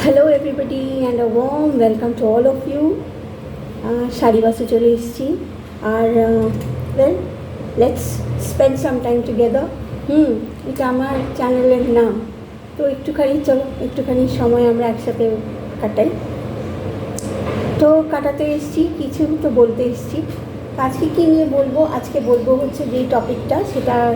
Hello everybody and a warm welcome to all of you. Sari বাসে চলে এসেছি আর well let's spend some time together. এটা আমার চ্যানেলের নাম, তো একটুখানি সময় আমরা একসাথে কাটাই। তো কাটাতে এসেছি, কিছু তো বলতে এসেছি। আজকে কী নিয়ে বলবো? আজকে বলবো হচ্ছে যেই টপিকটা,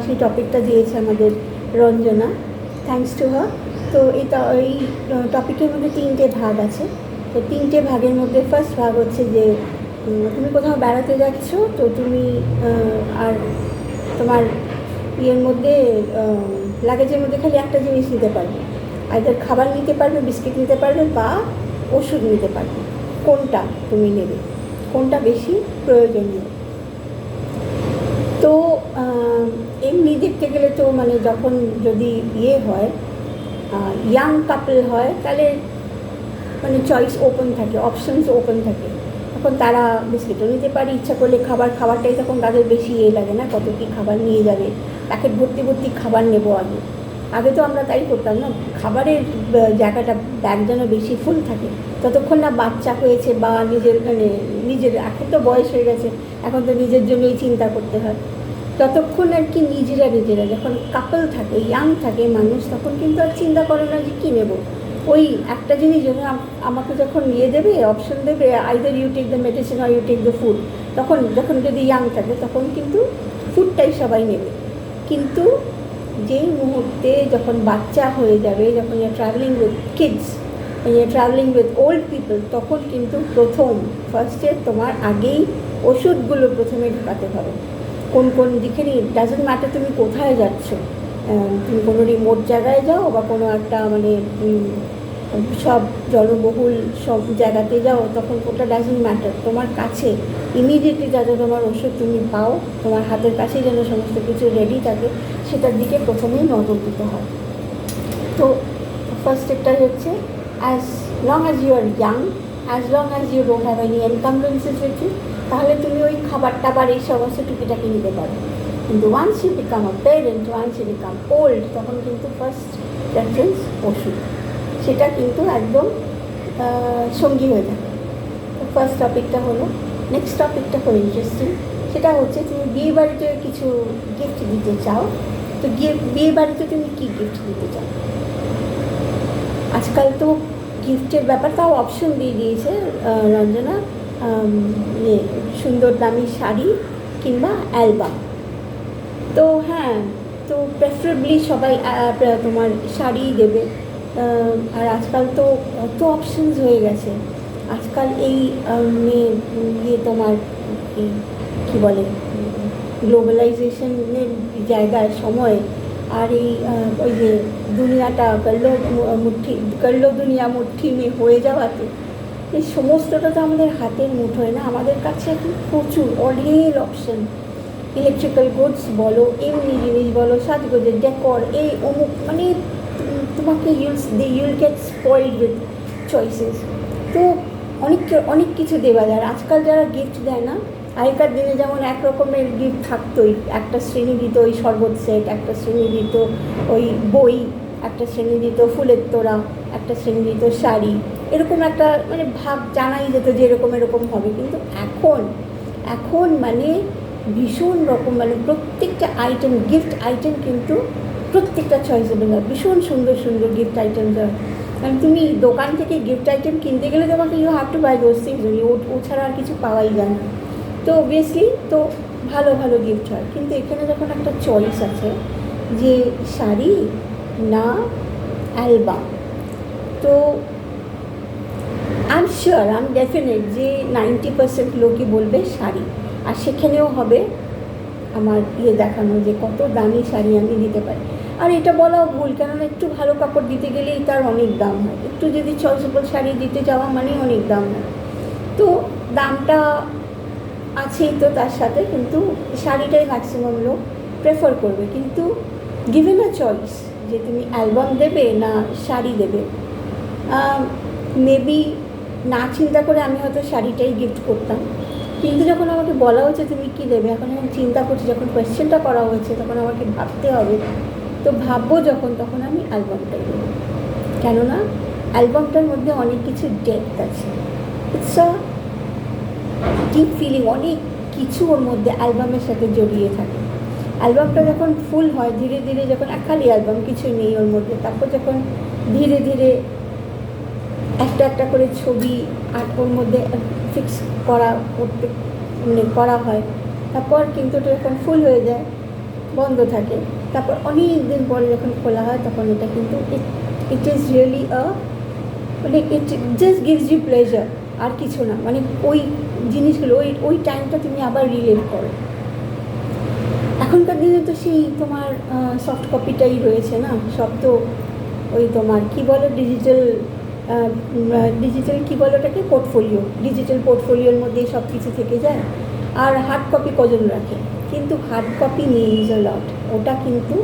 সেই টপিকটা দিয়েছে আমাদের রঞ্জনা, থ্যাঙ্কস টু হার। তো এই টপিকের মধ্যে 3টে ভাগ আছে। তো 3টে ভাগের মধ্যে ফার্স্ট ভাগ হচ্ছে যে তুমি কোথাও বেড়াতে যাচ্ছ, তো তুমি আর তোমার ইয়ের মধ্যে লাগেজের মধ্যে খালি একটা জিনিস নিতে পারবে, আইদার খাবার নিতে পারবে, বিস্কিট নিতে পারবে বা ওষুধ নিতে পারবে। কোনটা তুমি নেবে, কোনটা বেশি প্রয়োজনীয়? তো এমনি দেখতে গেলে তো মানে যখন যদি ইয়ে হয়, ইয়াং কাপল হয়, তাহলে মানে চয়েস ওপেন থাকে, অপশানস ওপেন থাকে। তখন তারা বিস্কিটও নিতে পারে, ইচ্ছা করলে খাবারটাই তখন তাদের বেশি লাগে না, কত কী খাবার নিয়ে যাবে, প্যাকেট ভর্তি খাবার নেবো। আগে তো আমরা তাই করতাম না, খাবারের জায়গাটা ব্যাগ যেন বেশি ফুল থাকে, ততক্ষণ না বাচ্চা হয়েছে বা নিজের এখন তো বয়স হয়ে গেছে, এখন তো নিজের জন্যই চিন্তা করতে হয়। ততক্ষণ আর কি নিজেরা যখন কাপল থাকে, ইয়াং থাকে মানুষ, তখন কিন্তু আর চিন্তা করে না যে কী নেব। ওই একটা জিনিস যখন আমাকে যখন নিয়ে দেবে, অপশন দেবে, either you take the medicine or you take the food, যখন যদি ইয়াং থাকে তখন কিন্তু ফুডটাই সবাই নেবে। কিন্তু যেই মুহূর্তে যখন বাচ্চা হয়ে যাবে, যখন you are travelling with kids, you are travelling with old people, তখন কিন্তু ফার্স্টে তোমার আগেই ওষুধগুলো প্রথমে ঢোকাতে হবে। কোন যেখানে ডাজেন্ট ম্যাটার তুমি কোথায় যাচ্ছ, তুমি কোনো রিমোট জায়গায় যাও বা কোনো একটা মানে সব জনবহুল সব জায়গাতে যাও, তখন ওটা ডাজেন্ট ম্যাটার, তোমার কাছে ইমিডিয়েটলি যাতে তোমার ওষুধ তুমি পাও, তোমার হাতের কাছেই যেন সমস্ত কিছু রেডি থাকে, সেটার দিকে প্রথমেই নজর দিতে হয়। তো ফার্স্ট স্টেপটাই হচ্ছে, as long as you are young, as long as you don't have any encumbrances with you, তাহলে তুমি ওই খাবার টাবার এই সমস্ত টুকিটাকি নিতে পারো। কিন্তু once you become a parent, once you become old, তখন কিন্তু ফার্স্ট প্রেফারেন্স ওষুধ, সেটা কিন্তু একদম সঙ্গী হয়ে যাবে। তো ফার্স্ট টপিকটা হলো। নেক্সট টপিকটা খুব ইন্টারেস্টিং, সেটা হচ্ছে তুমি বিয়ে বাড়িতে কিছু গিফট দিতে চাও। তো বিয়ে বাড়িতে তুমি কী গিফট দিতে চাও? আজকাল তো গিফটের ব্যাপারটাও অপশন দিয়ে দিয়েছে রঞ্জনা, সুন্দর দামি শাড়ি কিংবা অ্যালবাম। তো হ্যাঁ, তো প্রেফারেবলি সবাই তোমার শাড়িই দেবে। আর আজকাল তো কত অপশানস হয়ে গেছে। আজকাল এই তোমার এই কী বলে, গ্লোবালাইজেশনের জায়গায় সময়, আর এই ওই যে দুনিয়াটা করলো দুনিয়া মুঠি মে হয়ে যাওয়াতে, এই সমস্তটা তো আমাদের হাতের মুঠোয় না, আমাদের কাছে এখন প্রচুর অঢেল অপশান। ইলেকট্রিক্যাল গুডস বলো, এমনি জিনিস বলো, সাজগোজের ডেকর, এই অমুক, মানে তোমাকে ইউল গেট স্পয়েলড উইথ চয়েসেস। তো অনেক কিছু দেওয়া যায়। আজকাল যারা গিফট দেয় না, আগেকার দিনে যেমন এক রকমের গিফট থাকতোই, একটা শ্রেণী দিত ওই শরবত সেট, একটা শ্রেণী দিত ওই বই, একটা শ্রেণী দিত ফুলের তোড়া, একটা শ্রেণী দিত শাড়ি, এরকম একটা মানে ভাব জানাই যেত যে এরকম হবে। কিন্তু এখন মানে ভীষণ রকম, মানে প্রত্যেকটা আইটেম, গিফট আইটেম কিন্তু প্রত্যেকটা চয়েসেবল হয়, ভীষণ সুন্দর গিফট আইটেম হয়। কারণ তুমি দোকান থেকে গিফট আইটেম কিনতে গেলে তোমাকে you have to buy those things, ও ছাড়া আর কিছু পাওয়াই যায় না। তো অবভিয়াসলি তো ভালো গিফট হয়, কিন্তু এখানে যখন একটা চয়েস আছে যে শাড়ি না অ্যালবাম, তো আই এম ডেফিনেট যে 90% লোকই বলবে শাড়ি। আর সেখানেও হবে আমার দেখানো যে কত দামি শাড়ি আমি দিতে পারি। আর এটা বলাও ভুল, কেননা একটু ভালো কাপড় দিতে গেলেই তার অনেক দাম হয়, একটু যদি চয়েসেবল শাড়ি দিতে যাওয়া মানে অনেক দাম হয়। তো দামটা আছেই তো তার সাথে, কিন্তু শাড়িটাই ম্যাক্সিমাম লোক প্রেফার করবে। কিন্তু গিভেন আ চয়েস যে তুমি অ্যালবাম দেবে না শাড়ি দেবে, মেবি না চিন্তা করে আমি হয়তো শাড়িটাই গিফট করতাম। কিন্তু যখন আমাকে বলা হয়েছে তুমি কী দেবে, এখন আমি চিন্তা করছি, যখন কোয়েশ্চেনটা করা হয়েছে তখন আমাকে ভাবতে হবে। তো ভাববো যখন, তখন আমি অ্যালবামটাই দেবো। কেননা অ্যালবামটার মধ্যে অনেক কিছু ডেপথ আছে, ইটস আ ডিপ ফিলিং, অনেক কিছু ওর মধ্যে অ্যালবামের সাথে জড়িয়ে থাকে। অ্যালবামটা যখন ফুল হয় ধীরে ধীরে, যখন খালি অ্যালবাম কিছু নেই ওর মধ্যে, তারপর যখন ধীরে ধীরে একটা একটা করে ছবি আর ওর মধ্যে ফিক্স করতে করা হয়, তারপর কিন্তু ওটা যখন ফুল হয়ে যায় বন্ধ থাকে, তারপর অনেক দিন পরে যখন খোলা হয় তখন এটা কিন্তু ইট ইজ রিয়েলি মানে it just gives you pleasure, আর কিছু না। মানে ওই জিনিসগুলো ওই টাইমটা তুমি আবার রিলেট করো। এখনকার দিনে তো সেই তোমার সফট কপিটাই রয়েছে না, সব তো ওই তোমার কী বলো ডিজিটাল কী বলো ওটাকে, পোর্টফোলিও, ডিজিটাল পোর্টফোলিওর মধ্যে সব কিছু থেকে যায়। আর হার্ড কপি কজন রাখে, কিন্তু হার্ড কপি মিনস আ লট। ওটা কিন্তু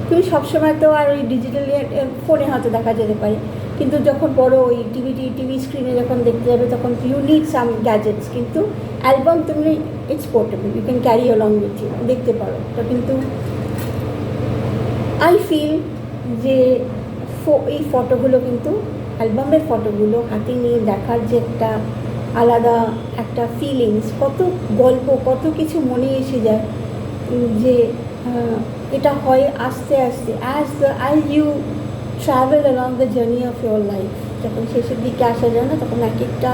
তুমি সবসময় তো আর ওই ডিজিটালি ফোনে হয়তো দেখা যেতে পারে, কিন্তু যখন বড় ওই টিভি স্ক্রিনে যখন দেখতে যাবে তখন ইউ নিড সাম গ্যাজেটস। কিন্তু অ্যালবাম তুমি it's portable, you can carry along with you, দেখতে পারো। তো কিন্তু আই ফিল যে এই ফটোগুলো কিন্তু অ্যালবামের ফটোগুলো হাতে নিয়ে দেখার যে একটা আলাদা একটা ফিলিংস, কত গল্প, কত কিছু মনে এসে যায়, যে এটা হয় আস্তে আস্তে as you travel along the journey of your life. যখন শেষের দিকে আসা যায় না, তখন এক একটা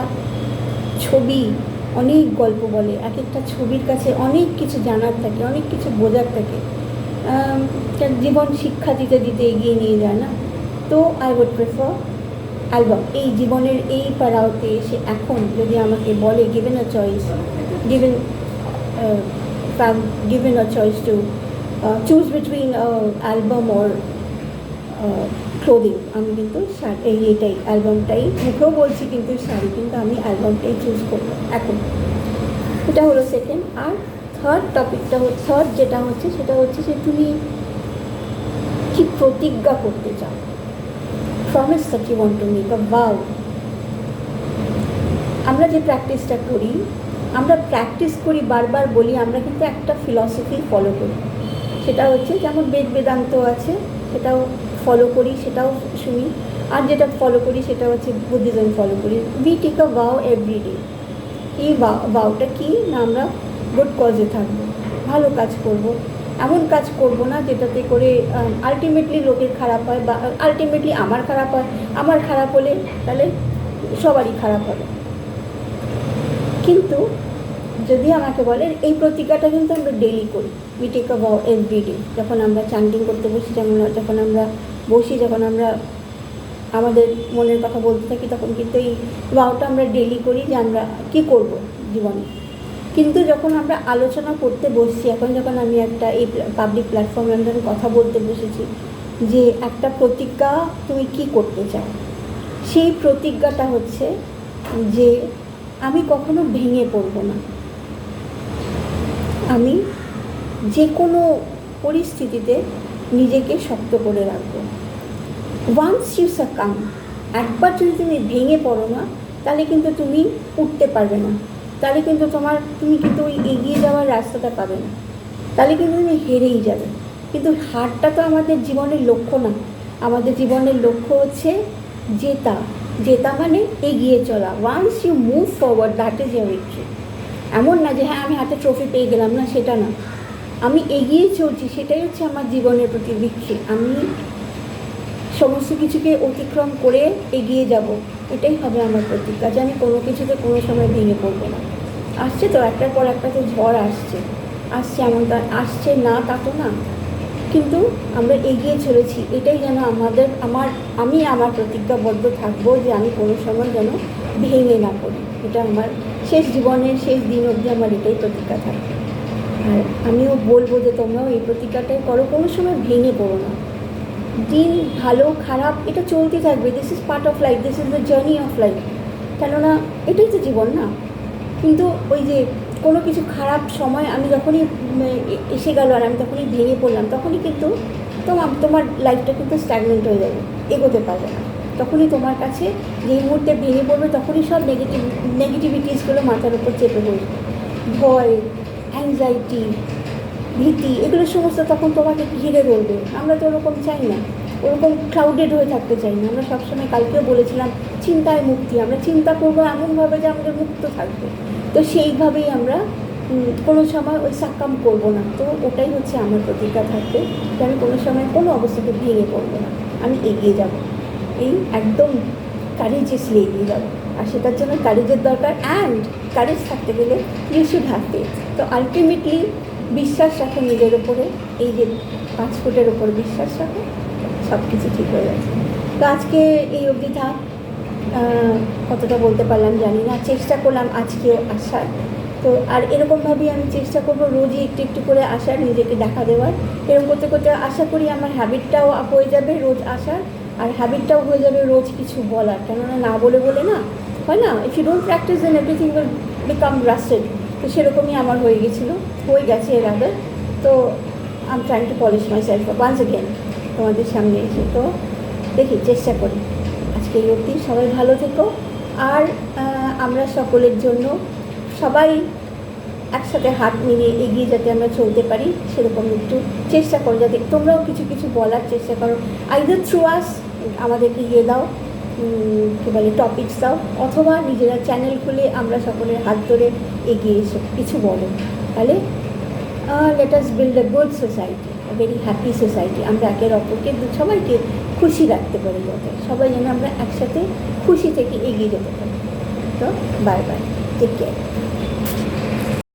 ছবি অনেক গল্প বলে, এক একটা ছবির কাছে অনেক কিছু জানার থাকে, অনেক কিছু বোঝার থাকে, জীবন শিক্ষা দিতে দিতে এগিয়ে নিয়ে যায় না। তো আই উড প্রেফার অ্যালবাম। এই জীবনের এই পাড়াওতে এসে এখন যদি আমাকে বলে given a choice to choose between album or clothing, আমি কিন্তু এটাই অ্যালবামটাই, মুখেও বলছি কিন্তু শাড়ি, কিন্তু আমি অ্যালবামটাই চুজ করবো এখন। এটা হলো সেকেন্ড। আর থার্ড যেটা হচ্ছে সেটা হচ্ছে যে তুমি কি প্রতিজ্ঞা করতে চাও, promise that you want to make, a vow. আমরা যে প্র্যাকটিসটা করি, আমরা প্র্যাকটিস করি, বারবার বলি, আমরা কিন্তু একটা ফিলসফি ফলো করি। সেটা হচ্ছে যেমন বেদান্ত আছে, সেটাও ফলো করি, সেটাও শুনি। আর যেটা ফলো করি সেটা হচ্ছে বুদ্ধিজম ফলো করি। উই টেক আ ভাও এভরিডে। এই ভাওটা কি না, আমরা গুড কজে থাকবো, ভালো কাজ করব, এমন কাজ করব না যেটাতে করে আলটিমেটলি লোকের খারাপ হয়, বা আলটিমেটলি আমার খারাপ হয়। আমার খারাপ হলে তাহলে সবারই খারাপ হবে। কিন্তু যদি আমাকে বলে, এই প্রতিজ্ঞাটা কিন্তু আমরা ডেইলি করি, উই টেক আ ভাও এভরিডে। যখন আমরা চ্যান্টিং করতে বসি, যখন আমরা বসি, যখন আমরা আমাদের মনের কথা বলতে থাকি, তখন কিন্তু এই ভাওটা আমরা ডেইলি করি যে আমরা কী করব জীবনে। কিন্তু যখন আমরা আলোচনা করতে বসছি, এখন যখন আমি একটা এই পাবলিক প্ল্যাটফর্মে আমি কথা বলতে বসেছি, যে একটা প্রতিজ্ঞা তুমি কি করতে চাও, সেই প্রতিজ্ঞাটা হচ্ছে যে আমি কখনো ভেঙে পড়ব না, আমি যে কোনো পরিস্থিতিতে নিজেকে শক্ত করে রাখবো। ওয়ান্স ইউ সাকাম, একবার যদি তুমি ভেঙে পড়ো না, তাহলে কিন্তু তুমি উঠতে পারবে না, তাহলে কিন্তু তুমি কিন্তু ওই এগিয়ে যাওয়ার রাস্তাটা পাবে না, তাহলে কিন্তু তুমি হেরেই যাবে। কিন্তু হারটা তো আমাদের জীবনের লক্ষ্য না, আমাদের জীবনের লক্ষ্য হচ্ছে জেতা মানে এগিয়ে চলা। Once you move forward, that is your victory. এমন না যে হ্যাঁ আমি হাতে ট্রফি পেয়ে গেলাম, না, সেটা না। আমি এগিয়ে চলছি, সেটাই হচ্ছে আমার জীবনের প্রতি ভিক্টরি। আমি সমস্ত কিছুকে অতিক্রম করে এগিয়ে যাব, এটাই হবে আমার প্রতিজ্ঞা, যে আমি কোনো কিছুতে কোনো সময় ভেঙে পড়বো না। আসছে তো একটার পর একটা, তো ঝড় আসছে, এমন আসছে না তা তো না, কিন্তু আমরা এগিয়ে চলেছি। এটাই যেন আমি আমার প্রতিজ্ঞাবদ্ধ থাকবো, যে আমি কোনো সময় যেন ভেঙে না পড়ি। এটা আমার জীবনের শেষ দিন অবধি আমার এটাই প্রতিজ্ঞা থাকবে। আর আমিও বলবো যে তোমরাও এই প্রতিজ্ঞাটাই করো, কোনো সময় ভেঙে পড়ো না। দিন ভালো খারাপ এটা চলতে থাকবে, this is part of life, this is the journey of life. কেননা এটাই তো জীবন না। কিন্তু ওই যে কোনো কিছু খারাপ সময় আমি যখনই এসে গেল আর আমি তখনই ভেঙে পড়লাম, তখনই কিন্তু তোমার লাইফটা কিন্তু স্ট্যাগনেন্ট হয়ে যাবে, এগোতে পারবে না। তখনই তোমার কাছে যেই মুহূর্তে ভেঙে পড়বে, তখনই সব নেগেটিভিটিসগুলো মাথার উপর চেপে পড়বে। ভয়, অ্যাংজাইটি, ভীতি, এগুলো সমস্ত তখন তোমাকে ঘিরে ধরবে। আমরা তো ওরকম চাই না। ওরকম ক্রাউডেড হয়ে থাকতে চাই না। আমরা সবসময়, কালকেও বলেছিলাম, চিন্তায় মুক্তি। আমরা চিন্তা করবো এমনভাবে যে আমাদের মুক্ত থাকবে, তো সেইভাবেই আমরা কোনো সময় ওই সাক্কাম করবো না। তো ওটাই হচ্ছে আমার প্রতিজ্ঞা থাকবে যে আমি কোনো সময় কোনো অবস্থাতে ভেঙে পড়বো না, আমি এগিয়ে যাব, এই একদম কারেজেসলি এগিয়ে যাবো। আর সেটার জন্য কারেজের দরকার, অ্যান্ড কারেজ থাকতে গেলে ইউ শুড হ্যাভ ফেথ। তো আলটিমেটলি বিশ্বাস রাখো নিজের ওপরে, এই যে 5 ফুটের ওপর বিশ্বাস রাখো, সব কিছু ঠিক হয়ে যাচ্ছে। তো আজকে এই অবধি থাক, কতটা বলতে পারলাম জানি না, চেষ্টা করলাম আজকেও আসার। তো আর এরকমভাবেই আমি চেষ্টা করবো রোজই একটু একটু করে আসার, নিজেকে দেখা দেওয়ার। এরকম করতে করতে আশা করি আমার হ্যাবিটটাও হয়ে যাবে রোজ আসার, আর হ্যাবিটটাও হয়ে যাবে রোজ কিছু বলার। কেননা না বলে বলে না হয় না, if you don't practice then everything will become rusted. তো সেরকমই আমার হয়ে গেছে এর আগে। তো I am trying to polish myself once again তোমাদের সামনে এসে। তো দেখি, চেষ্টা করি। আজকে এই অবধি, সবাই ভালো থেকো। আর আমরা সকলের জন্য সবাই একসাথে হাত মিলিয়ে এগিয়ে যাতে আমরা চলতে পারি, সেরকম একটু চেষ্টা করো। যাতে তোমরাও কিছু কিছু বলার চেষ্টা করো, আইদার থ্রু আস, আমাদেরকে দাও, কী বলে, টপিকস দাও, অথবা নিজেরা চ্যানেল খুলে আমরা সকলের হাত ধরে এগিয়ে এসো, কিছু বলো। তাহলে let us build a good society, a very happy society. আমরা একের অপরকে, সবাইকে খুশি রাখতে পারি, যাতে সবাই যেন আমরা একসাথে খুশি থেকে এগিয়ে যেতে পারি। তো বাই বাই, টেক কেয়ার।